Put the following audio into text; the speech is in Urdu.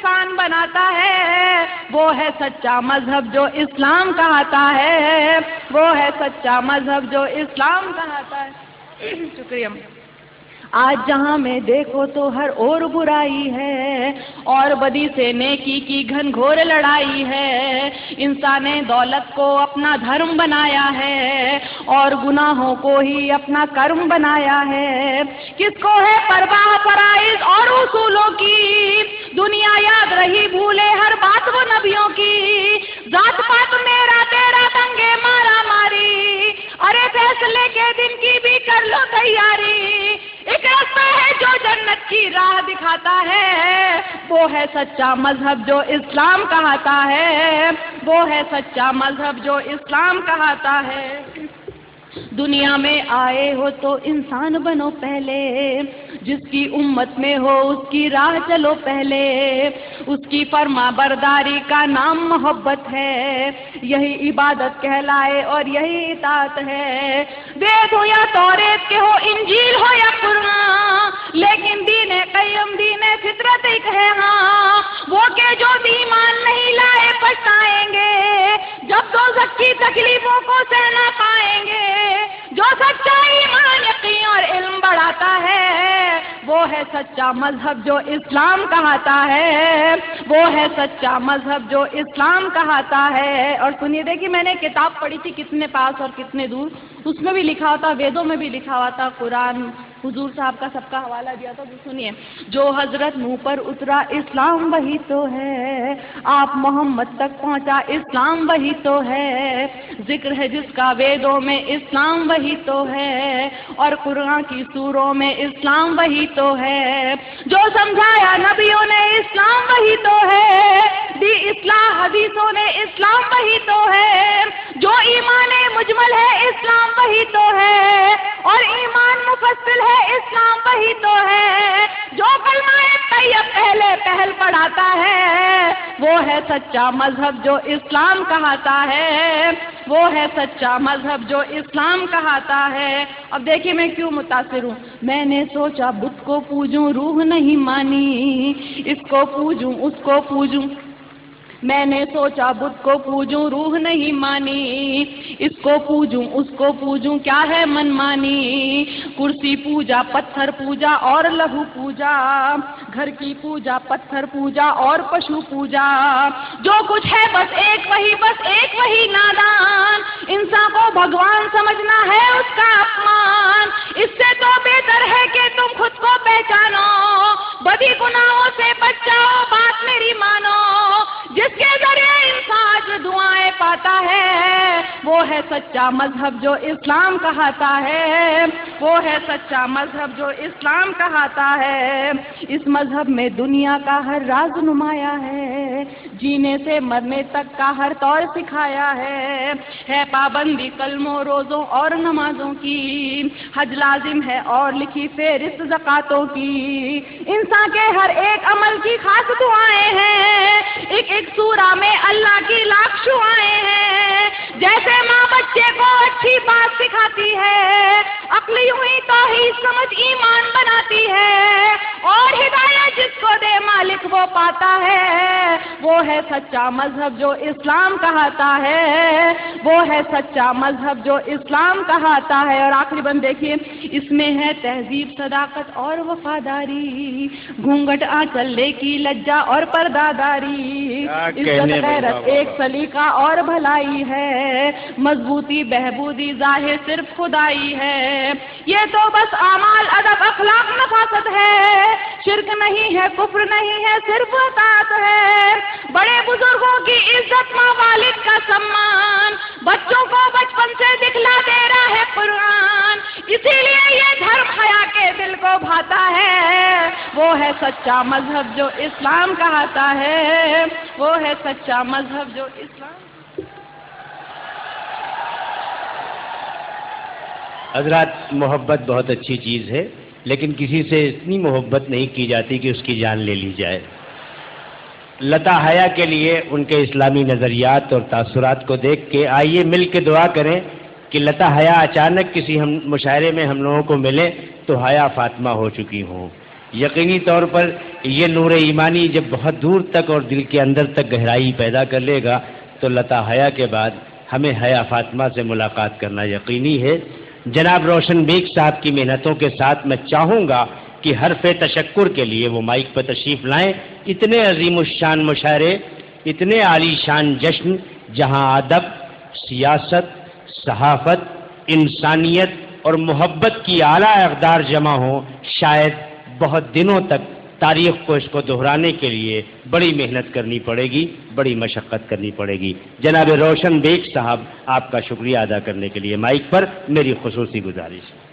انسان بناتا ہے، وہ ہے سچا مذہب جو اسلام کہاتا ہے، وہ ہے سچا مذہب جو اسلام کہاتا ہے۔ شکریہ۔ آج جہاں میں دیکھو تو ہر اور برائی ہے، اور بدی سے نیکی کی گھن گھور لڑائی ہے۔ انسان نے دولت کو اپنا دھرم بنایا ہے، اور گناہوں کو ہی اپنا کرم بنایا ہے۔ کس کو ہے پرواہ فرائض اور اصولوں کی، دنیا یاد رہی بھولے ہر بات وہ نبیوں کی۔ ذات پات میرا تیرا دنگے مارا ماری، ارے فیصلے کے دن کی بھی کر لو تیاری۔ ایک راستہ ہے جو جنت کی راہ دکھاتا ہے، وہ ہے سچا مذہب جو اسلام کہاتا ہے، وہ ہے سچا مذہب جو اسلام کہاتا ہے۔ دنیا میں آئے ہو تو انسان بنو پہلے، جس کی امت میں ہو اس کی راہ چلو پہلے۔ اس کی فرما برداری کا نام محبت ہے، یہی عبادت کہلائے اور یہی اطاعت ہے۔ وید ہو یا توریت کے ہو، انجیل ہو یا قرآن، لیکن دین قیم دین فطرت ایک ہے ہاں۔ وہ کہ جو ایمان نہیں لائے پچھتائیں گے، جب دوزخ کی تکلیفوں کو سہنا پائیں گے۔ جو سچا ایمان یقین اور علم بڑھاتا ہے، وہ ہے سچا مذہب جو اسلام کہاتا ہے، وہ ہے سچا مذہب جو اسلام کہاتا ہے۔ اور سنیے، دیکھیے میں نے کتاب پڑھی تھی کتنے پاس اور کتنے دور، اس میں بھی لکھا ہوا تھا، ویدوں میں بھی لکھا ہوا تھا، قرآن حضور صاحب کا سب کا حوالہ دیا تھا۔ تو سنیے، جو حضرت منہ پر اترا اسلام وہی تو ہے، آپ محمد تک پہنچا اسلام وہی تو ہے، ذکر ہے جس کا ویدوں میں اسلام وہی تو ہے، اور قرآن کی سوروں میں اسلام وہی تو ہے، جو سمجھایا نبیوں نے اسلام وہی تو ہے، دی اصلاح حدیثوں نے اسلام وہی تو ہے، جو ایمان مجمل ہے اسلام وہی تو ہے، اور ایمان مفصل ہے اسلام وہی تو ہے، جو کلمہ طیب پہلے پہل پڑھاتا ہے، وہ ہے سچا مذہب جو اسلام کہاتا ہے، وہ ہے سچا مذہب جو اسلام کہاتا ہے۔ اب دیکھیے میں کیوں متاثر ہوں، میں نے سوچا بت کو پوجوں روح نہیں مانی، اس کو پوجوں اس کو پوجوں، میں نے سوچا بت کو پوجوں روح نہیں مانی، اس کو پوجوں اس کو پوجوں کیا ہے من مانی، کرسی پوجا پتھر پوجا اور لہو پوجا، گھر کی پوجا پتھر پوجا اور پشو پوجا، جو کچھ ہے بس ایک وہی نادان، انسان کو بھگوان سمجھنا ہے اس کا اپمان، اس سے تو بہتر ہے کہ تم خود کو پہچانو، بدی گناہوں سے بچ جاؤ بات میری مانو، جس کے ذریعے انسان دعائیں پاتا ہے، وہ ہے سچا مذہب جو اسلام کہاتا ہے، وہ ہے سچا مذہب جو اسلام کہاتا ہے۔ اس مذہب میں دنیا کا ہر راز نمایا ہے، جینے سے مرنے تک کا ہر طور سکھایا ہے پابندی کلموں روزوں اور نمازوں کی، حج لازم ہے اور لکھی فہرست زکاتوں کی، انسان کے ہر ایک عمل کی خاص دعائیں ہیں، ایک ایک سورہ میں اللہ کی لاکھ شعائیں ہیں، جیسے ماں بچے کو اچھی بات سکھاتی ہے، عقلی ہوئی توحید سمجھ ایمان بناتی ہے، اور ہدایت جس کو دے مالک وہ پاتا ہے، وہ ہے سچا مذہب جو اسلام کہاتا ہے، وہ ہے سچا مذہب جو اسلام کہاتا ہے۔ اور آخری بند دیکھیے، اس میں ہے تہذیب صداقت اور وفاداری، گھونگھٹ آنچل لے کی لجا اور پرداداری، عزت غیرت ایک سلیقہ اور بھلائی ہے، مضبوطی بہبودی ظاہر صرف خدائی ہے، یہ تو بس اعمال ادب اخلاق نفاست ہے، شرک نہیں ہے کفر نہیں ہے صرف اطاعت ہے، بڑے بزرگوں کی عزت ماں والد کا سمان، بچوں کو بچپن سے دکھلا دے رہا ہے قرآن، اسی لیے یہ دھرم حیا کے دل کو بھاتا ہے، وہ ہے سچا مذہب جو اسلام کہاتا ہے، وہ ہے سچا مذہب جو اسلام۔ حضرات، محبت بہت اچھی چیز ہے، لیکن کسی سے اتنی محبت نہیں کی جاتی کہ اس کی جان لے لی جائے۔ لتا حیا کے لیے ان کے اسلامی نظریات اور تاثرات کو دیکھ کے آئیے مل کے دعا کریں کہ لتا حیا اچانک کسی مشاعرے میں ہم لوگوں کو ملے تو حیا فاطمہ ہو چکی ہوں۔ یقینی طور پر یہ نور ایمانی جب بہت دور تک اور دل کے اندر تک گہرائی پیدا کر لے گا تو لتا حیا کے بعد ہمیں حیا فاطمہ سے ملاقات کرنا یقینی ہے۔ جناب روشن بیگ صاحب کی محنتوں کے ساتھ میں چاہوں گا کہ حرف تشکر کے لیے وہ مائک پر تشریف لائیں۔ اتنے عظیم الشان مشاعرے، اتنے عالی شان جشن جہاں ادب، سیاست، صحافت، انسانیت اور محبت کی اعلیٰ اقدار جمع ہوں، شاید بہت دنوں تک تاریخ کو اس کو دہرانے کے لیے بڑی محنت کرنی پڑے گی، بڑی مشقت کرنی پڑے گی۔ جناب روشن بیگ صاحب، آپ کا شکریہ ادا کرنے کے لیے مائک پر میری خصوصی گزارش۔